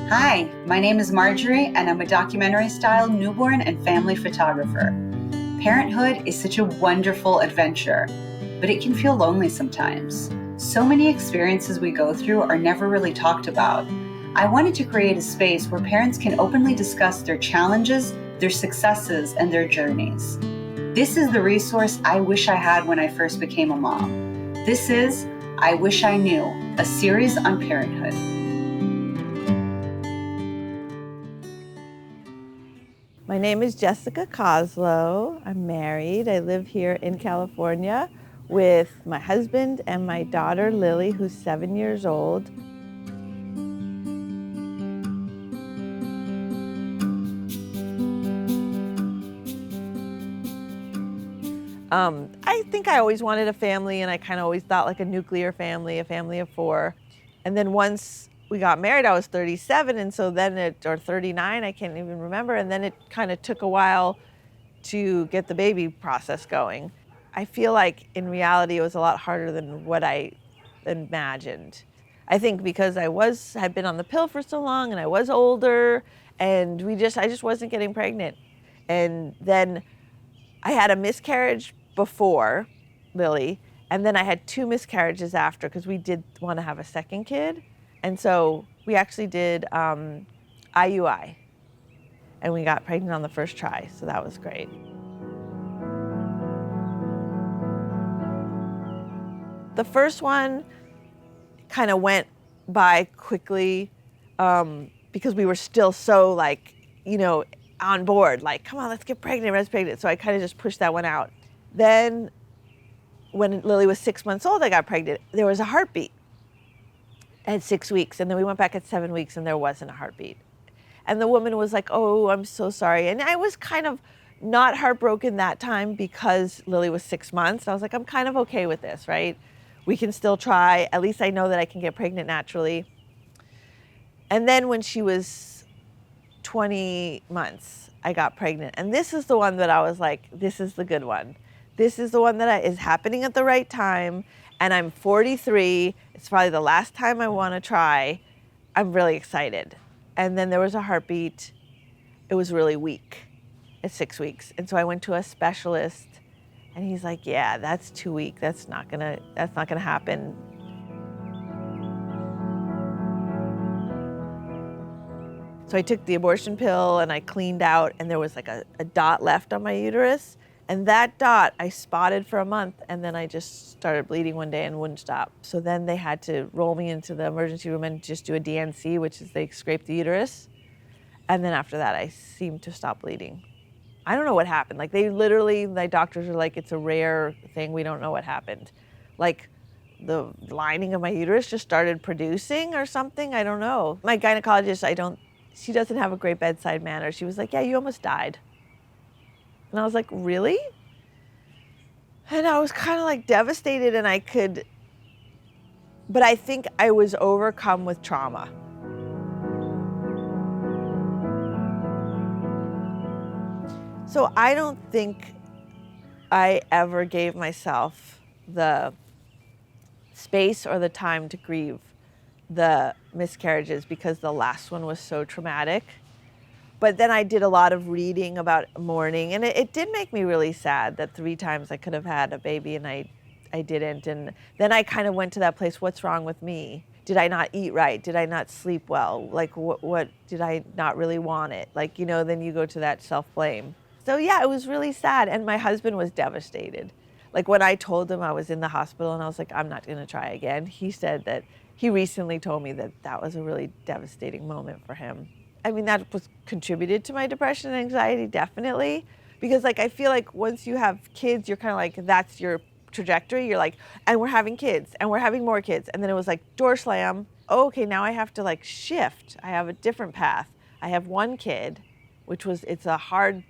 Hi, my name is Marjorie, and I'm a documentary-style newborn and family photographer. Parenthood is such a wonderful adventure, but it can feel lonely sometimes. So many experiences we go through are never really talked about. I wanted to create a space where parents can openly discuss their challenges, their successes, and their journeys. This is the resource I wish I had when I first became a mom. This is I Wish I Knew, a series on parenthood. My name is Jessica Coslow. I'm married. I live here in California with my husband and my daughter Lily, who's 7 years old. I think I always wanted a family, and I kind of always thought like a nuclear family, a family of 4. And then once we got married, I was 37, and so then or 39, I can't even remember, and then it kind of took a while to get the baby process going. I feel like in reality it was a lot harder than what I imagined. I think because had been on the pill for so long and I was older, and I just wasn't getting pregnant. And then I had a miscarriage before Lily, and then I had 2 miscarriages after because we did want to have a second kid. And so we actually did IUI, and we got pregnant on the first try, so that was great. The first one kind of went by quickly because we were still so on board, like, come on, let's get pregnant. So I kind of just pushed that one out. Then when Lily was 6 months old, I got pregnant. There was a heartbeat at 6 weeks, and then we went back at 7 weeks and there wasn't a heartbeat. And the woman was like, oh, I'm so sorry. And I was kind of not heartbroken that time because Lily was 6 months. I was like, I'm kind of okay with this, right? We can still try. At least I know that I can get pregnant naturally. And then when she was 20 months, I got pregnant. And this is the one that I was like, this is the good one. This is the one that is happening at the right time. And I'm 43. It's probably the last time I want to try. I'm really excited. And then there was a heartbeat. It was really weak at 6 weeks. And so I went to a specialist, and he's like, yeah, that's too weak. That's not gonna happen. So I took the abortion pill and I cleaned out, and there was like a dot left on my uterus. And that dot I spotted for a month, and then I just started bleeding one day and wouldn't stop. So then they had to roll me into the emergency room and just do a DNC, which is they scrape the uterus. And then after that, I seemed to stop bleeding. I don't know what happened. Like my doctors are like, it's a rare thing. We don't know what happened. Like the lining of my uterus just started producing or something. I don't know. My gynecologist, she doesn't have a great bedside manner. She was like, yeah, you almost died. And I was like, really? And I was kind of like devastated, but I think I was overcome with trauma. So I don't think I ever gave myself the space or the time to grieve the miscarriages because the last one was so traumatic. But then I did a lot of reading about mourning, and it did make me really sad that 3 times I could have had a baby and I didn't. And then I kind of went to that place, what's wrong with me? Did I not eat right? Did I not sleep well? Like what did I not really want it? Then you go to that self-blame. So yeah, it was really sad. And my husband was devastated. Like when I told him I was in the hospital and I was like, I'm not gonna try again, he said that he recently told me that was a really devastating moment for him. I mean, that was contributed to my depression and anxiety, definitely. Because I feel like once you have kids, you're kind of like, that's your trajectory. You're like, and we're having kids, and we're having more kids. And then it was like, door slam. Oh, okay, now I have to shift. I have a different path. I have 1 kid, it's a hard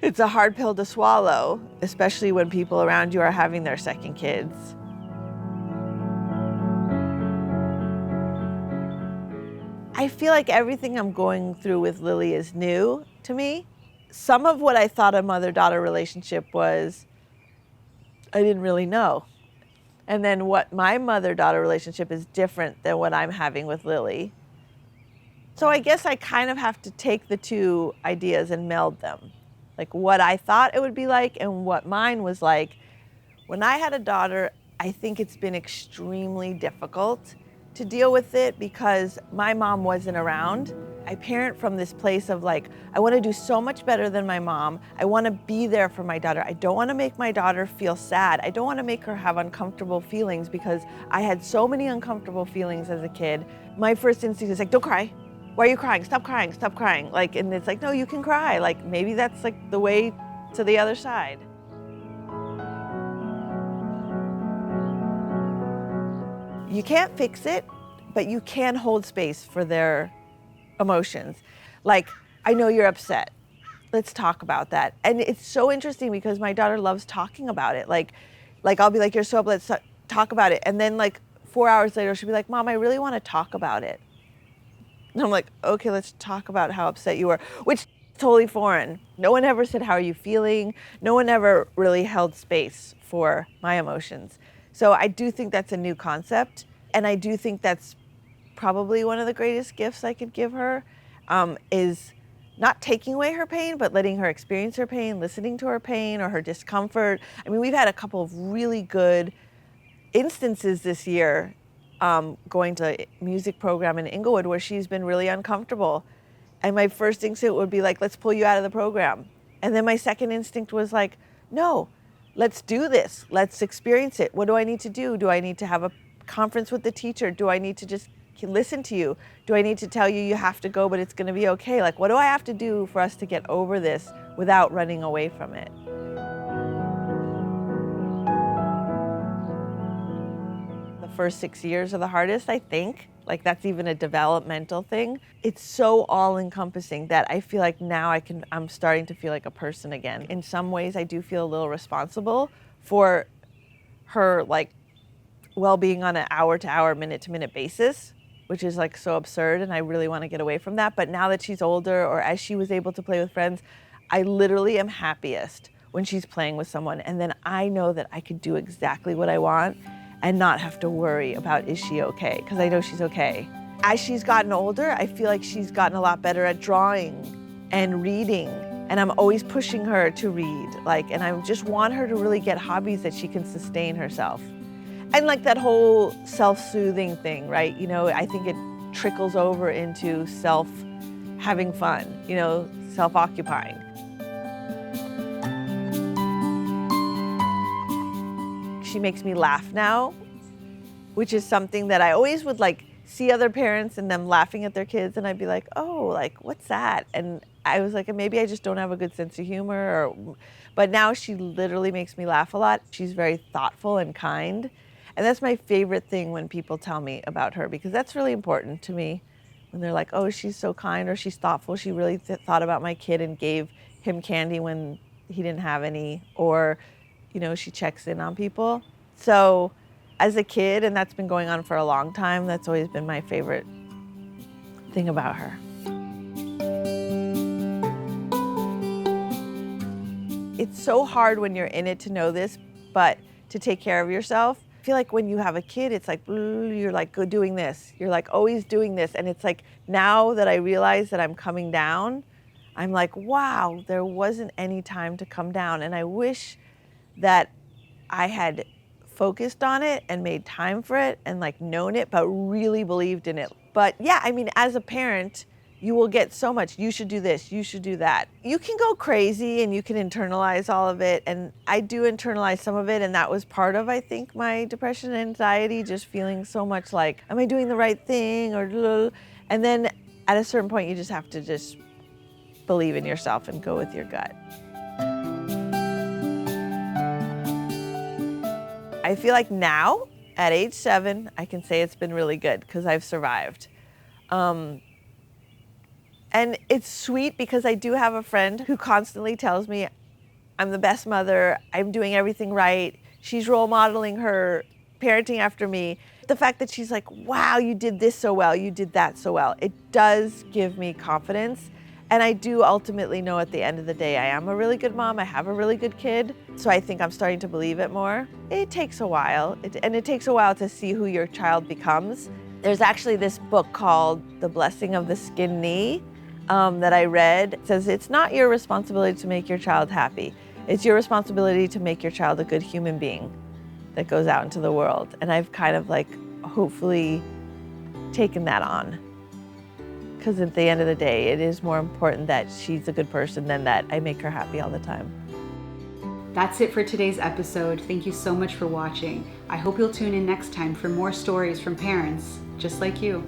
pill to swallow, especially when people around you are having their second kids. I feel like everything I'm going through with Lily is new to me. Some of what I thought a mother-daughter relationship was, I didn't really know. And then what my mother-daughter relationship is different than what I'm having with Lily. So I guess I kind of have to take the two ideas and meld them. Like what I thought it would be like and what mine was like. When I had a daughter, I think it's been extremely difficult to deal with it because my mom wasn't around. I parent from this place of like, I want to do so much better than my mom. I want to be there for my daughter. I don't want to make my daughter feel sad. I don't want to make her have uncomfortable feelings because I had so many uncomfortable feelings as a kid. My first instinct is like, don't cry. Why are you crying? Stop crying, stop crying. Like, and it's like, no, you can cry. Like, maybe that's like the way to the other side. You can't fix it, but you can hold space for their emotions. Like, I know you're upset. Let's talk about that. And it's so interesting because my daughter loves talking about it. Like I'll be like, you're so upset, let's talk about it. And then like 4 hours later, she'll be like, Mom, I really want to talk about it. And I'm like, okay, let's talk about how upset you were, which is totally foreign. No one ever said, how are you feeling? No one ever really held space for my emotions. So I do think that's a new concept. And I do think that's probably one of the greatest gifts I could give her, is not taking away her pain, but letting her experience her pain, listening to her pain or her discomfort. I mean, we've had a couple of really good instances this year, going to a music program in Inglewood where she's been really uncomfortable. And my first instinct would be like, let's pull you out of the program. And then my second instinct was like, no, let's do this. Let's experience it. What do I need to do? Do I need to have a conference with the teacher? Do I need to just listen to you? Do I need to tell you have to go, but it's going to be okay? Like, what do I have to do for us to get over this without running away from it? The first 6 years are the hardest, I think. Like, that's even a developmental thing. It's so all-encompassing that I feel like now I'm starting to feel like a person again. In some ways, I do feel a little responsible for her, like, well-being on an hour-to-hour, minute-to-minute basis, which is like so absurd, and I really want to get away from that. But now that she's older, or as she was able to play with friends, I literally am happiest when she's playing with someone. And then I know that I could do exactly what I want and not have to worry about, is she okay? Because I know she's okay. As she's gotten older, I feel like she's gotten a lot better at drawing and reading. And I'm always pushing her to read. And I just want her to really get hobbies that she can sustain herself. And like that whole self-soothing thing, right? You know, I think it trickles over into having fun, you know, self-occupying. She makes me laugh now, which is something that I always would like see other parents and them laughing at their kids, and I'd be like, oh, like, what's that? And I was like, maybe I just don't have a good sense of humor, but now she literally makes me laugh a lot. She's very thoughtful and kind. And that's my favorite thing when people tell me about her, because that's really important to me. When they're like, oh, she's so kind, or she's thoughtful. She really thought about my kid and gave him candy when he didn't have any, or, you know, she checks in on people. So as a kid, and that's been going on for a long time, that's always been my favorite thing about her. It's so hard when you're in it to know this, but to take care of yourself. I feel like when you have a kid, it's like, you're like doing this. You're like always doing this. And it's like, now that I realize that I'm coming down, I'm like, wow, there wasn't any time to come down. And I wish that I had focused on it and made time for it and like known it, but really believed in it. But yeah, I mean, as a parent, you will get so much, you should do this, you should do that. You can go crazy and you can internalize all of it. And I do internalize some of it. And that was part of, I think, my depression and anxiety, just feeling so much like, am I doing the right thing? And then at a certain point, you just have to just believe in yourself and go with your gut. I feel like now, at age 7, I can say it's been really good because I've survived. And it's sweet because I do have a friend who constantly tells me I'm the best mother, I'm doing everything right. She's role modeling her parenting after me. The fact that she's like, wow, you did this so well, you did that so well. It does give me confidence. And I do ultimately know at the end of the day, I am a really good mom, I have a really good kid. So I think I'm starting to believe it more. It takes a while, and it takes a while to see who your child becomes. There's actually this book called The Blessing of the Skin Knee that I read. It says it's not your responsibility to make your child happy. It's your responsibility to make your child a good human being that goes out into the world. And I've kind of like hopefully taken that on. Because at the end of the day, it is more important that she's a good person than that I make her happy all the time. That's it for today's episode. Thank you so much for watching. I hope you'll tune in next time for more stories from parents just like you.